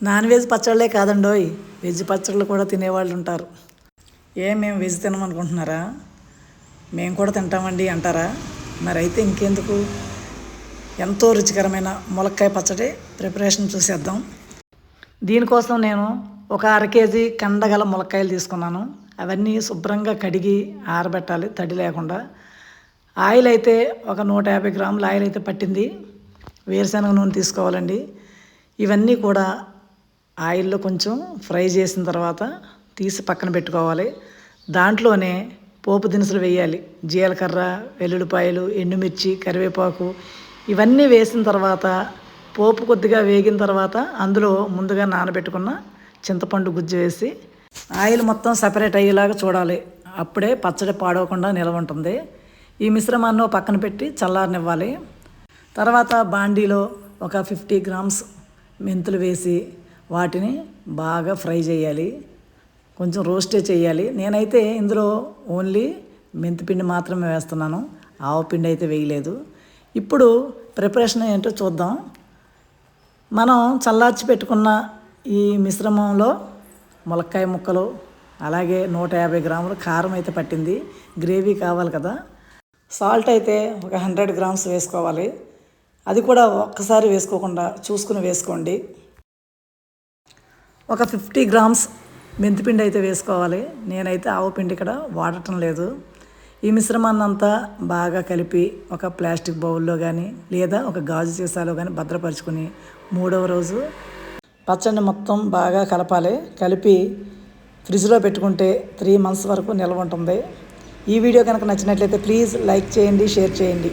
Non veg పచ్చళ్ళే కాదండోయ్, veg పచ్చళ్ళు కూడా తినేవాళ్ళు ఉంటారు. మేము వెజ్ తినమనుకుంటున్నారా? మేము కూడా తింటామండి అంటారా? మరి అయితే ఇంకెందుకు, ఎంతో రుచికరమైన ములక్కాయ పచ్చడి ప్రిపరేషన్ చూసేద్దాం. దీనికోసం నేను ఒక 1/2 కేజీ కండగల ములక్కాయలు తీసుకున్నాను. అవన్నీ శుభ్రంగా కడిగి ఆరబెట్టాలి తడి లేకుండా. ఆయిల్ అయితే ఒక 150 గ్రాముల ఆయిల్ అయితే పట్టింది. వేరుశనగ నూనె తీసుకోవాలండి. ఇవన్నీ కూడా ఆయిల్లో కొంచెం ఫ్రై చేసిన తర్వాత తీసి పక్కన పెట్టుకోవాలి. దాంట్లోనే పోపు దినుసులు వేయాలి. జీలకర్ర, వెల్లుల్లిపాయలు, ఎండుమిర్చి, కరివేపాకు ఇవన్నీ వేసిన తర్వాత పోపు కొద్దిగా వేగిన తర్వాత అందులో ముందుగా నానబెట్టుకున్న చింతపండు గుజ్జు వేసి ఆయిల్ మొత్తం సపరేట్ అయ్యేలాగా చూడాలి. అప్పుడే పచ్చడి పాడవకుండా నిల్వ ఉంటుంది. ఈ మిశ్రమాన్ని పక్కన పెట్టి చల్లారనివ్వాలి. తర్వాత బాండీలో ఒక 50 గ్రామ్స్ మెంతులు వేసి వాటిని బాగా ఫ్రై చేయాలి. కొంచెం రోస్టే చేయాలి. నేనైతే ఇందులో ఓన్లీ మెంతిపిండి మాత్రమే వేస్తున్నాను, ఆవపిండి అయితే వేయలేదు. ఇప్పుడు ప్రిపరేషన్ ఏంటో చూద్దాం. మనం చల్లార్చి పెట్టుకున్న ఈ మిశ్రమంలో ములక్కాయ ముక్కలు, అలాగే 150 గ్రాముల కారం అయితే పట్టింది. గ్రేవీ కావాలి కదా. సాల్ట్ అయితే ఒక 100 గ్రామ్స్ వేసుకోవాలి. అది కూడా ఒక్కసారి వేసుకోకుండా చూసుకుని వేసుకోండి. ఒక 50 గ్రామ్స్ మెంతిపిండి అయితే వేసుకోవాలి. నేనైతే ఆవపిండి ఇక్కడ వాడటం లేదు. ఈ మిశ్రమాన్ని అంతా బాగా కలిపి ఒక ప్లాస్టిక్ బౌల్లో కానీ లేదా ఒక గాజు సీసాలో కానీ భద్రపరుచుకుని 3వ రోజు పచ్చడిని మొత్తం బాగా కలపాలి. కలిపి ఫ్రిడ్జ్లో పెట్టుకుంటే 3 months వరకు నిల్వ ఉంటుంది. ఈ వీడియో కనుక నచ్చినట్లయితే ప్లీజ్ లైక్ చేయండి, షేర్ చేయండి.